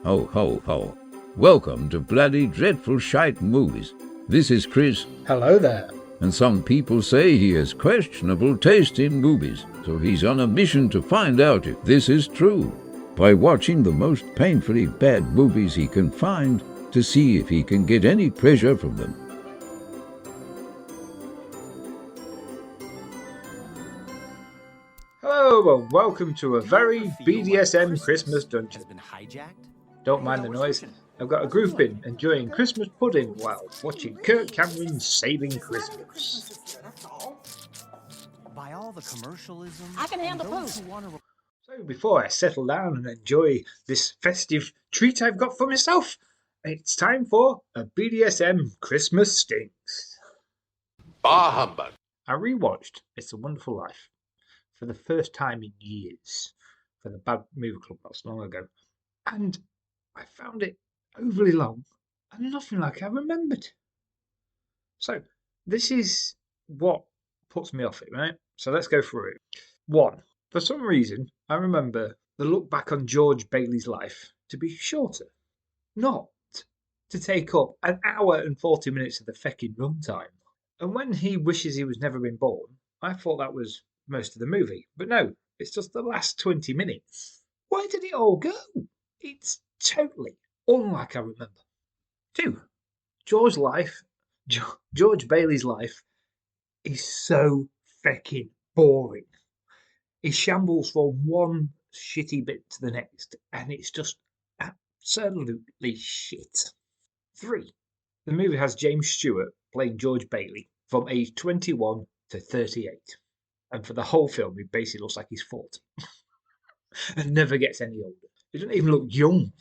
Ho, ho, ho. Welcome to Bloody Dreadful Shite Movies. This is Chris. Hello there. And some people say he has questionable taste in movies, so he's on a mission to find out if this is true by watching the most painfully bad movies he can find to see if he can get any pleasure from them. Hello and welcome to a very BDSM Christmas dungeon. Don't mind the noise. I've got a group in enjoying Christmas pudding while watching Kirk Cameron's Saving Christmas. By all the commercialism, I can handle food. So before I settle down and enjoy this festive treat I've got for myself, it's time for a BDSM Christmas Stinks. Bah humbug. I rewatched It's a Wonderful Life for the first time in years for the Bad Movie Club not so long ago, and I found it overly long and nothing like I remembered. So this is what puts me off it, right? So let's go through it. 1. For some reason, I remember the look back on George Bailey's life to be shorter, not to take up an hour and 40 minutes of the feckin' runtime. And when he wishes he was never been born, I thought that was most of the movie. But no, it's just the last 20 minutes. Where did it all go? It's totally unlike I remember. 2. George Bailey's life is so feckin' boring. He shambles from one shitty bit to the next, and it's just absolutely shit. 3. The movie has James Stewart playing George Bailey from age 21 to 38. And for the whole film, he basically looks like he's 40. And never gets any older. He doesn't even look young.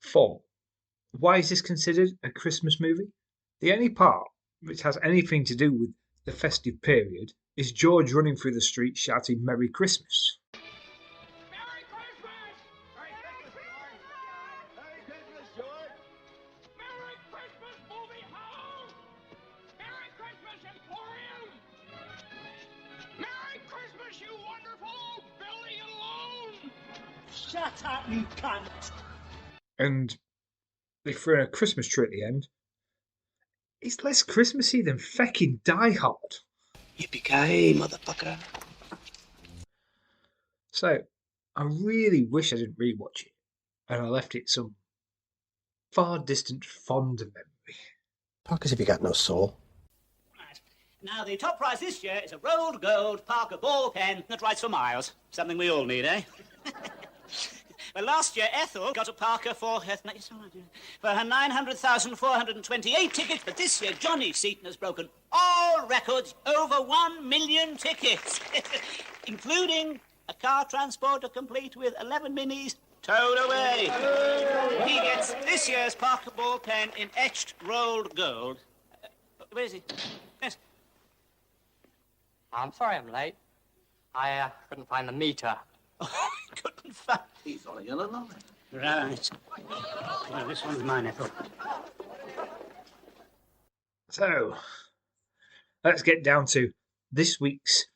4. Why is this considered a Christmas movie? The only part which has anything to do with the festive period is George running through the streets shouting Merry Christmas. Merry Christmas! Merry Christmas, George! Merry Christmas, movie home! Merry Christmas, Emporium! Merry Christmas, you wonderful Billy alone! Shut up, you cunt! And they throw in a Christmas tree at the end. It's less Christmassy than feckin' Die Hard. Yippee-ki-yay, motherfucker. So, I really wish I didn't rewatch it, and I left it some far distant fond memory. Talk as if you got no soul. Right. Now, the top prize this year is a rolled gold Parker ball pen that writes for miles. Something we all need, eh? Well, last year, Ethel got a Parker for her 900,428 tickets, but this year, Johnny Seaton has broken all records, over 1 million tickets, including a car transporter complete with 11 minis towed away. He gets this year's Parker ball pen in etched rolled gold. Where is he? Yes. I'm sorry I'm late. I couldn't find the meter. Oh, I couldn't find. He's on a yellow line. Right. Well, this one's mine, Ethel. So, let's get down to this week's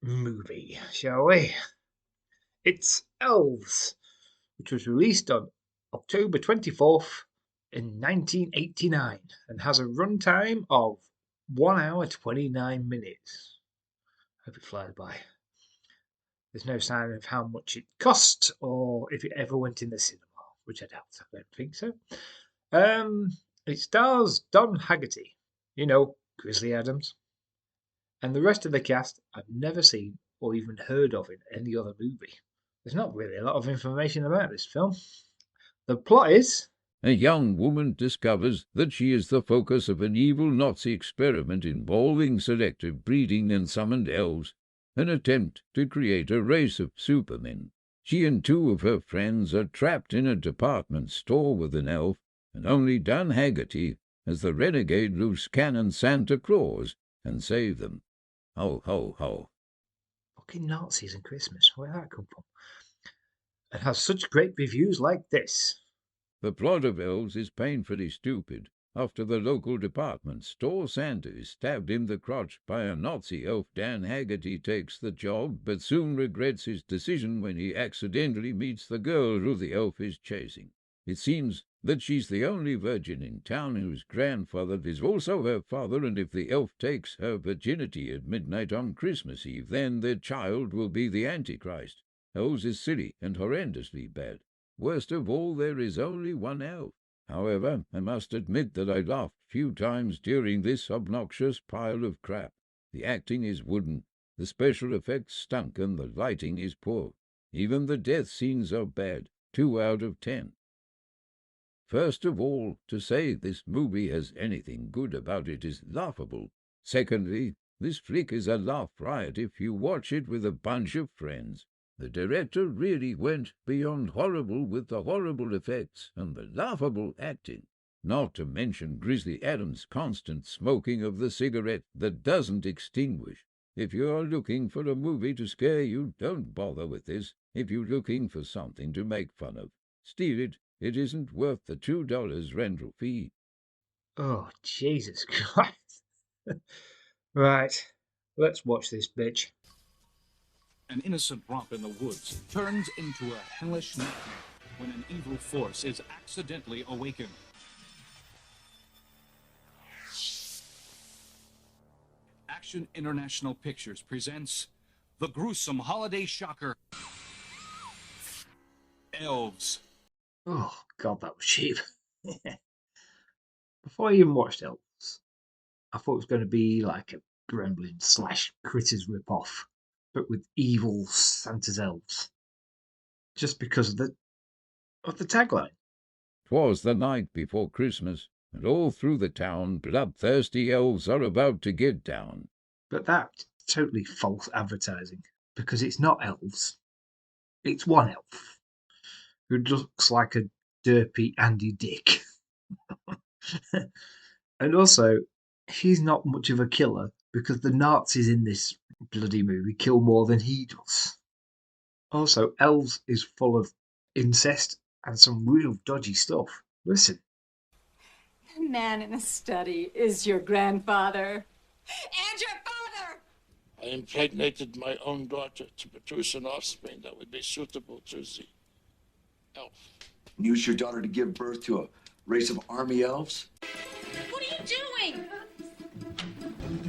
movie, shall we? It's Elves, which was released on October 24th in 1989 and has a runtime of 1 hour 29 minutes. Hope it flies by. There's no sign of how much it cost or if it ever went in the cinema, which I doubt. I don't think so. It stars Don Haggerty, you know, Grizzly Adams, and the rest of the cast I've never seen or even heard of in any other movie. There's not really a lot of information about this film. The plot is... A young woman discovers that she is the focus of an evil Nazi experiment involving selective breeding and summoned elves, an attempt to create a race of supermen. She and 2 of her friends are trapped in a department store with an elf, and only Don Haggerty, as the renegade loose cannon Santa Claus, can save them. Ho, ho, ho. Fucking Nazis and Christmas, where'd that come from? It has such great reviews like this. The plot of Elves is painfully stupid. After the local department store Santa is stabbed in the crotch by a Nazi elf, Dan Haggerty takes the job, but soon regrets his decision when he accidentally meets the girl who the elf is chasing. It seems that she's the only virgin in town whose grandfather is also her father, and if the elf takes her virginity at midnight on Christmas Eve, then their child will be the Antichrist. Elves is silly and horrendously bad. Worst of all, there is only one elf. However, I must admit that I laughed a few times during this obnoxious pile of crap. The acting is wooden, the special effects stunk, and the lighting is poor. Even the death scenes are bad, 2 out of 10. First of all, to say this movie has anything good about it is laughable. Secondly, this flick is a laugh riot if you watch it with a bunch of friends. The director really went beyond horrible with the horrible effects and the laughable acting, not to mention Grizzly Adams' constant smoking of the cigarette that doesn't extinguish. If you're looking for a movie to scare you, don't bother with this. If you're looking for something to make fun of, steal it. It isn't worth the $2 rental fee. Oh, Jesus Christ. Right, let's watch this bitch. An innocent romp in the woods turns into a hellish nightmare when an evil force is accidentally awakened. Action International Pictures presents the gruesome holiday shocker, Elves. Oh, God, that was cheap. Before I even watched Elves, I thought it was going to be like a Gremlin / Critters ripoff, but with evil Santa's elves. Just because of the tagline. 'Twas the night before Christmas, and all through the town bloodthirsty elves are about to get down. But that's totally false advertising, because it's not elves. It's one elf who looks like a derpy Andy Dick. And also, he's not much of a killer, because the Nazis in this bloody movie kill more than he does. Also, Elves is full of incest and some real dodgy stuff. Listen. The man in the study is your grandfather. And your father! I impregnated my own daughter to produce an offspring that would be suitable to the elf. Use your daughter to give birth to a race of army elves? What are you doing?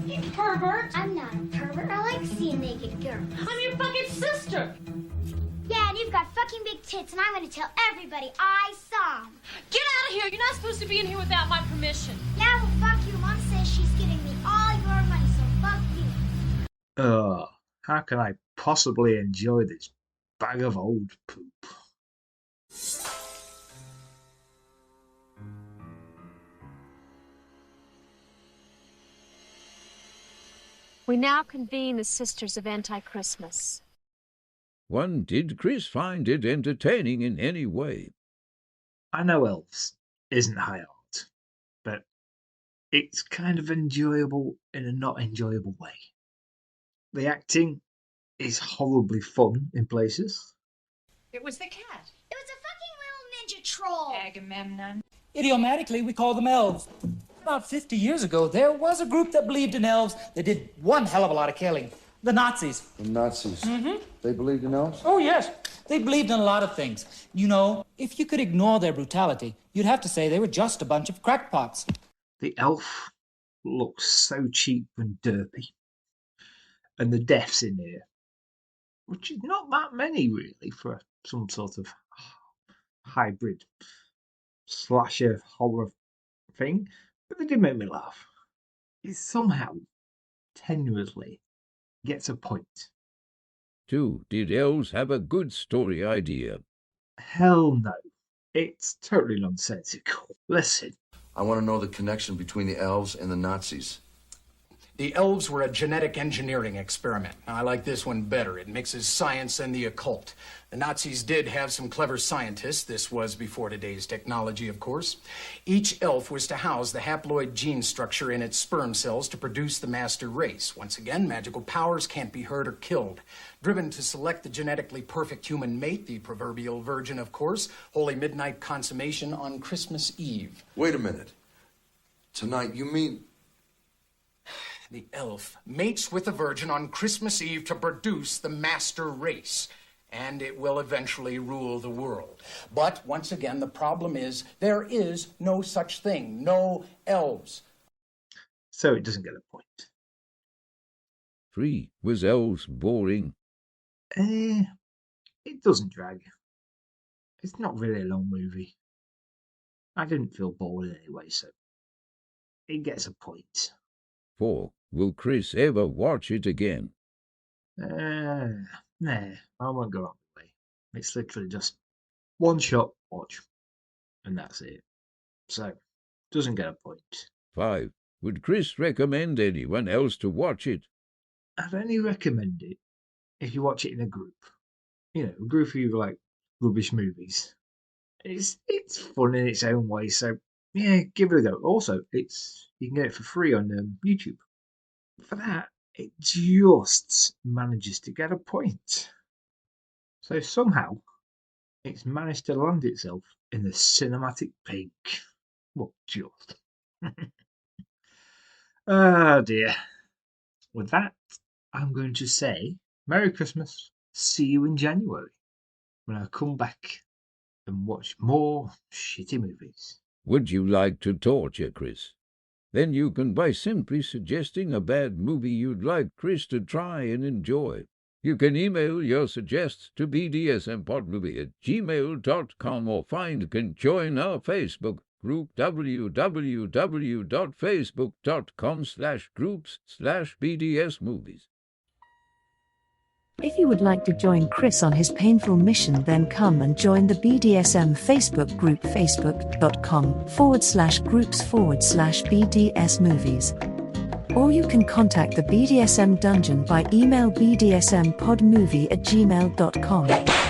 You pervert! I'm not a pervert. I like seeing a naked girl. I'm your fucking sister! Yeah, and you've got fucking big tits, and I'm gonna tell everybody I saw them. Get out of here! You're not supposed to be in here without my permission. Yeah, well, fuck you. Mom says she's giving me all your money, so fuck you. How can I possibly enjoy this bag of old poop? We now convene the Sisters of Anti-Christmas. One, did Chris find it entertaining in any way? I know Elves isn't high art, but it's kind of enjoyable in a not enjoyable way. The acting is horribly fun in places. It was the cat. It was a fucking little ninja troll. Agamemnon. Idiomatically, we call them elves. About 50 years ago, there was a group that believed in elves that did one hell of a lot of killing. The Nazis. The Nazis? Mm-hmm. They believed in elves? Oh, yes. They believed in a lot of things. You know, if you could ignore their brutality, you'd have to say they were just a bunch of crackpots. The elf looks so cheap and derpy. And the deaths in here, which is not that many really for some sort of hybrid slasher horror thing, but they did make me laugh. It somehow tenuously gets a point. 2, did Elves have a good story idea? Hell no. It's totally nonsensical. Listen. I want to know the connection between the elves and the Nazis. The elves were a genetic engineering experiment. Now, I like this one better. It mixes science and the occult. The Nazis did have some clever scientists. This was before today's technology, of course. Each elf was to house the haploid gene structure in its sperm cells to produce the master race. Once again, magical powers can't be hurt or killed. Driven to select the genetically perfect human mate, the proverbial virgin, of course, holy midnight consummation on Christmas Eve. Wait a minute. Tonight, you mean... The elf mates with the virgin on Christmas Eve to produce the master race. and it will eventually rule the world. But once again, the problem is there is no such thing, no elves. So it doesn't get a point. 3. Was Elves boring? It doesn't drag. It's not really a long movie. I didn't feel bored anyway, so it gets a point. 4. Will Chris ever watch it again? Nah, I won't go up the way. It's literally just one shot watch, and that's it. So, doesn't get a point. 5. Would Chris recommend anyone else to watch it? I'd only recommend it if you watch it in a group. You know, a group of you like rubbish movies. It's fun in its own way, so yeah, give it a go. Also, you can get it for free on YouTube. For that, it just manages to get a point. So somehow, it's managed to land itself in the cinematic pink. Well, just. Oh dear. With that, I'm going to say Merry Christmas. See you in January when I come back and watch more shitty movies. Would you like to torture Chris? Then you can by simply suggesting a bad movie you'd like Chris to try and enjoy. You can email your suggests to bdsmpodmovie@gmail.com or join our Facebook group www.facebook.com/groups/BDSmovies. If you would like to join Chris on his painful mission, then come and join the BDSM Facebook group facebook.com/groups/BDS Or you can contact the BDSM Dungeon by email bdsmpodmovie@gmail.com.